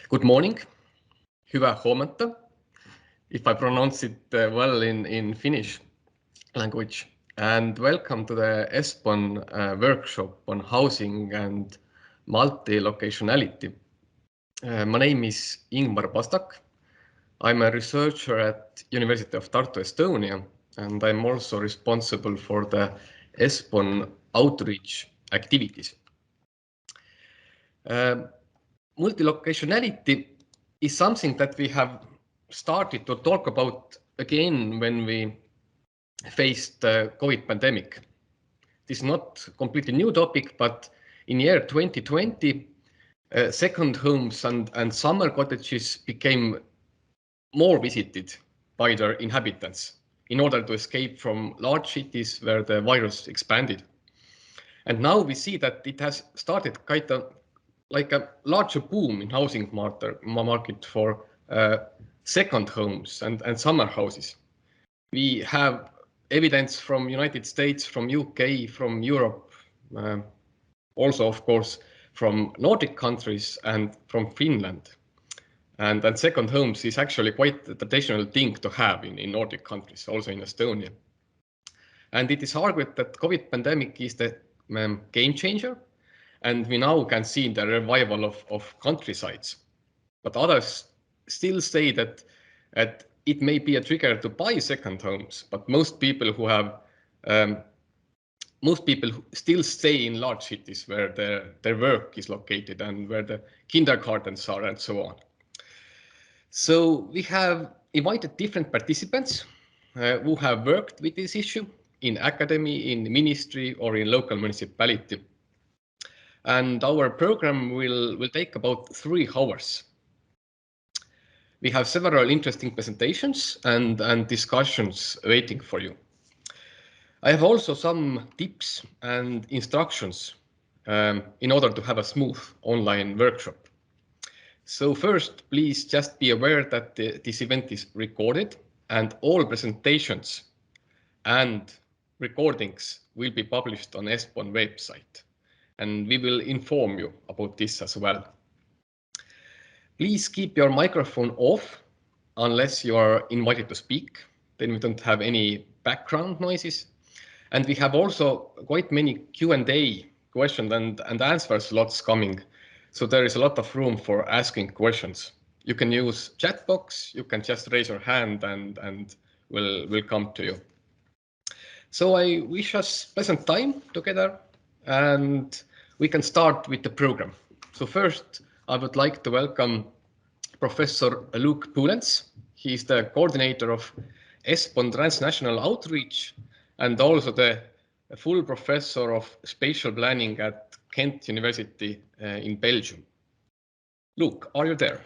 Good morning, hyvää huomenta, if I pronounce it well in Finnish language. And welcome to the ESPON workshop on housing and multi-locationality. My name is Ingmar Pastak. I'm a researcher at University of Tartu, Estonia, and I'm also responsible for the ESPON outreach activities. Multilocationality is something that we have started to talk about again when we faced the COVID pandemic. This is not a completely new topic, but in year 2020, second homes and summer cottages became more visited by their inhabitants in order to escape from large cities where the virus expanded. And now we see that it has started kind of like a larger boom in housing market for second homes and summer houses. We have evidence from United States, from UK, from Europe, also of course from Nordic countries and from Finland. And second homes is actually quite a traditional thing to have in Nordic countries, also in Estonia. And it is argued that COVID pandemic is the game changer. And we now can see the revival of countrysides. But others still say that it may be a trigger to buy second homes, but most people still stay in large cities where their work is located and where the kindergartens are and so on. So we have invited different participants who have worked with this issue in academy, in ministry, or in local municipality. And our program will take about 3 hours. We have several interesting presentations and discussions waiting for you. I have also some tips and instructions in order to have a smooth online workshop. So first, please just be aware that this event is recorded and all presentations and recordings will be published on ESPON website. And we will inform you about this as well. Please keep your microphone off unless you are invited to speak. Then we don't have any background noises. And we have also quite many Q&A questions and answer slots coming. So there is a lot of room for asking questions. You can use chat box, you can just raise your hand and we'll come to you. So I wish us pleasant time together and we can start with the program. So first, I would like to welcome Professor Luuk Boelens. He is the coordinator of ESPON Transnational Outreach and also the full professor of spatial planning at Kent University in Belgium. Luuk, are you there?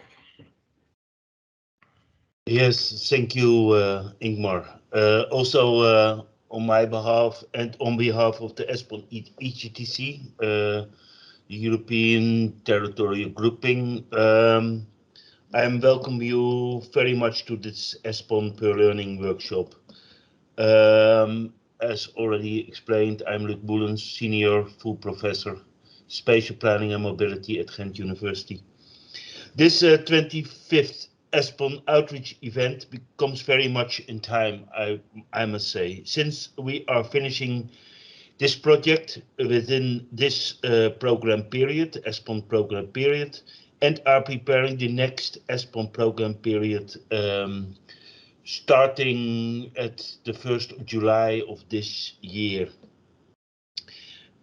Yes, thank you, Ingmar. Also, on my behalf and on behalf of the ESPON EGTC, the European Territorial Grouping, I welcome you very much to this ESPON Peer Learning workshop. As already explained, I'm Luuk Boelens, Senior Full Professor, Spatial Planning and Mobility at Ghent University. This 25th ESPON outreach event becomes very much in time, I must say, since we are finishing this project within this program period, ESPON program period, and are preparing the next ESPON program period starting at the 1st of July of this year.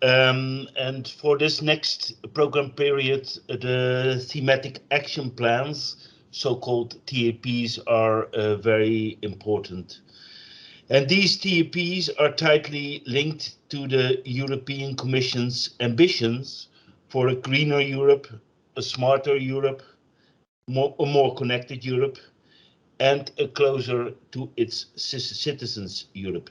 And for this next program period, the thematic action plans, so-called TAPs, are very important. And these TAPs are tightly linked to the European Commission's ambitions for a greener Europe, a smarter Europe, a more connected Europe, and a closer to its citizens Europe.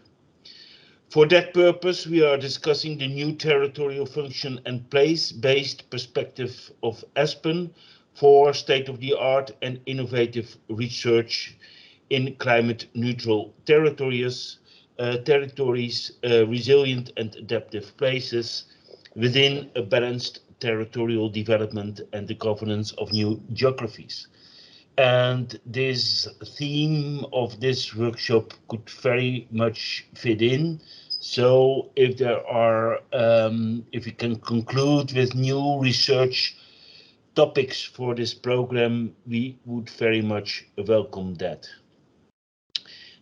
For that purpose, we are discussing the new territorial function and place-based perspective of ESPON for state-of-the-art and innovative research in climate-neutral territories, resilient and adaptive places within a balanced territorial development and the governance of new geographies. And this theme of this workshop could very much fit in. So if there are, if we can conclude with new research topics for this program, we would very much welcome that.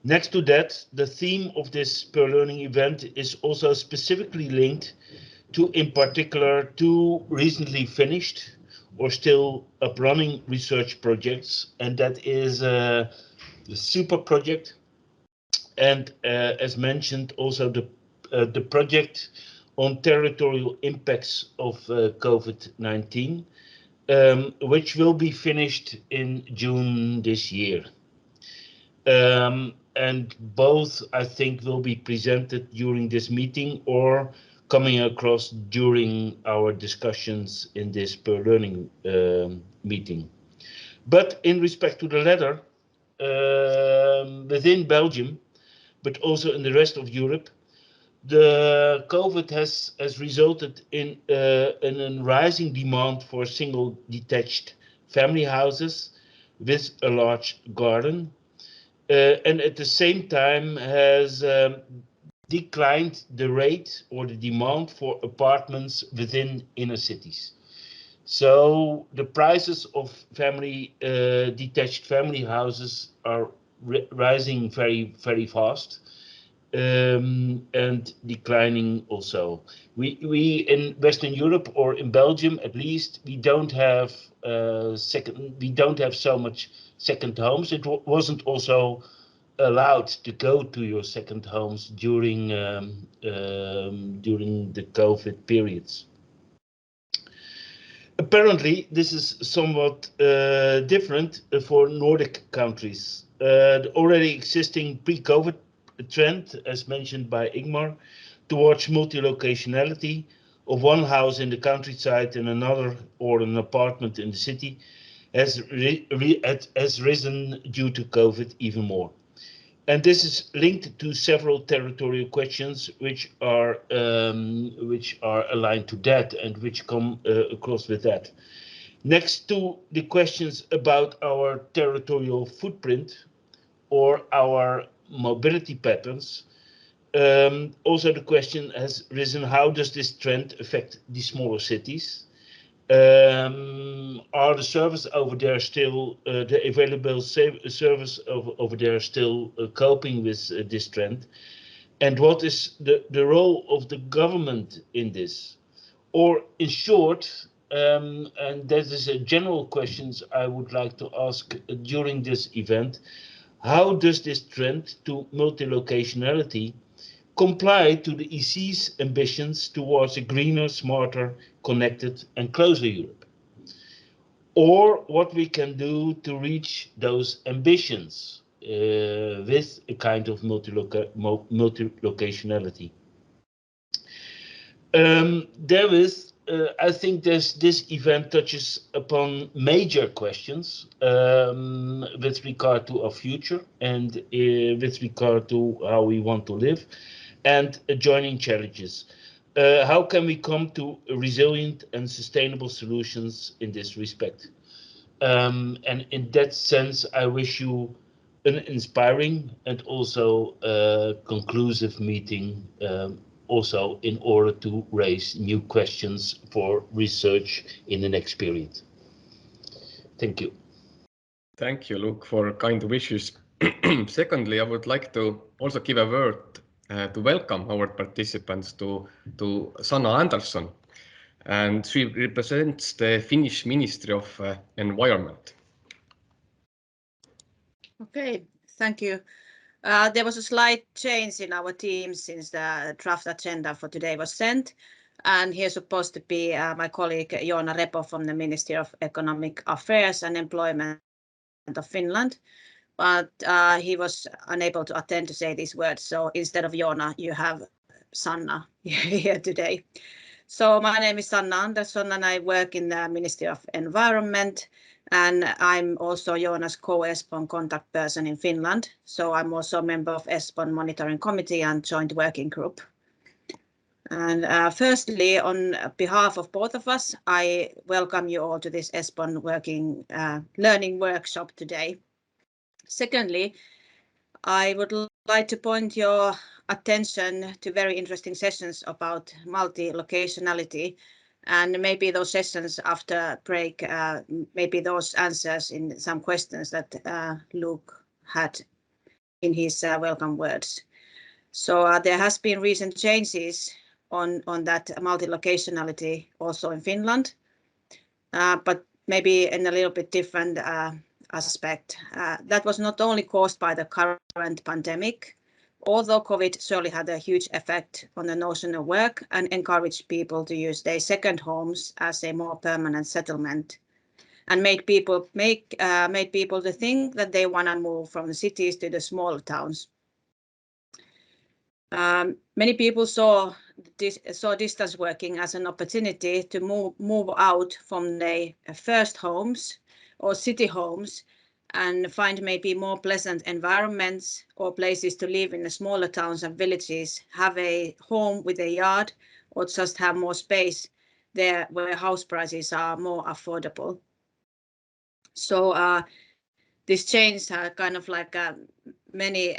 Next to that, the theme of this Peer Learning event is also specifically linked to, in particular, two recently finished or still up-running research projects, and that is the SUPER project, and as mentioned, also the project on territorial impacts of COVID-19, which will be finished in June this year. And both, I think, will be presented during this meeting or coming across during our discussions in this Peer Learning meeting. But in respect to the latter, within Belgium, but also in the rest of Europe, the COVID has resulted in a rising demand for single detached family houses with a large garden, and at the same time has declined the rate or the demand for apartments within inner cities. So the prices of detached family houses are rising very, very fast, and declining also. We in Western Europe, or in Belgium at least, we don't have so much second homes. It wasn't also allowed to go to your second homes during the COVID periods. Apparently, this is somewhat different for Nordic countries. The already existing pre-COVID trend, as mentioned by Ingmar, towards multi-locationality of one house in the countryside and another, or an apartment in the city, has risen due to COVID even more. And this is linked to several territorial questions which are aligned to that and which come across with that. Next to the questions about our territorial footprint or our mobility patterns, also the question has risen: how does this trend affect the smaller cities? Are the service over there still, the available service over there still coping with this trend? And what is the role of the government in this? Or in short, and that is a general questions I would like to ask during this event: how does this trend to multilocationality comply to the EC's ambitions towards a greener, smarter, connected and closer Europe? Or what we can do to reach those ambitions with a kind of multilocationality. I think this event touches upon major questions with regard to our future and with regard to how we want to live, and adjoining challenges. How can we come to resilient and sustainable solutions in this respect? And in that sense, I wish you an inspiring and also conclusive meeting, also in order to raise new questions for research in the next period. Thank you. Thank you, Luuk, for kind wishes. Secondly, I would like to also give a word to welcome our participants to Sanna Andersson, and she represents the Finnish Ministry of Environment. Okay, thank you. There was a slight change in our team since the draft agenda for today was sent, and here's supposed to be my colleague Joona Repo from the Ministry of Economic Affairs and Employment of Finland, but he was unable to attend to say these words, so instead of Joona you have Sanna here today. So my name is Sanna Andersson and I work in the Ministry of Environment, and I'm also Joona's co-ESPON contact person in Finland. So I'm also a member of ESPON Monitoring Committee and Joint Working Group. And firstly, on behalf of both of us, I welcome you all to this ESPON learning workshop today. Secondly, I would like to point your attention to very interesting sessions about multi-locationality, and maybe those sessions after break, maybe those answers in some questions that Luuk had in his welcome words. So there has been recent changes on that multi-locationality also in Finland, but maybe in a little bit different aspect. That was not only caused by the current pandemic, although COVID surely had a huge effect on the notion of work and encouraged people to use their second homes as a more permanent settlement, and made people to think that they want to move from the cities to the smaller towns. Many people saw distance working as an opportunity to move out from their first homes or city homes and find maybe more pleasant environments or places to live in the smaller towns and villages, have a home with a yard, or just have more space there where house prices are more affordable. So this change had kind of like many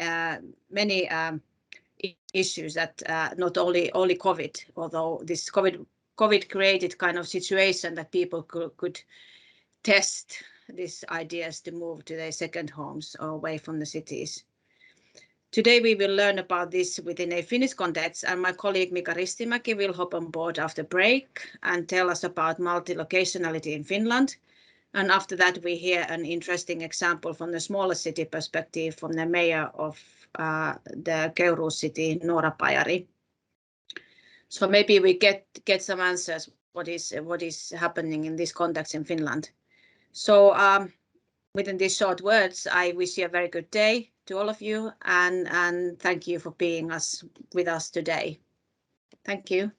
issues that not only COVID, although this COVID created kind of situation that people could test these ideas to move to their second homes or away from the cities. Today we will learn about this within a Finnish context, and my colleague Mika Ristimäki will hop on board after break and tell us about multi-locationality in Finland. And after that we hear an interesting example from the smaller city perspective from the mayor of the Keuruu city, Noora Pajari. So maybe we get some answers what is happening in this context in Finland. So within these short words, I wish you a very good day to all of you, and thank you for being with us today. Thank you.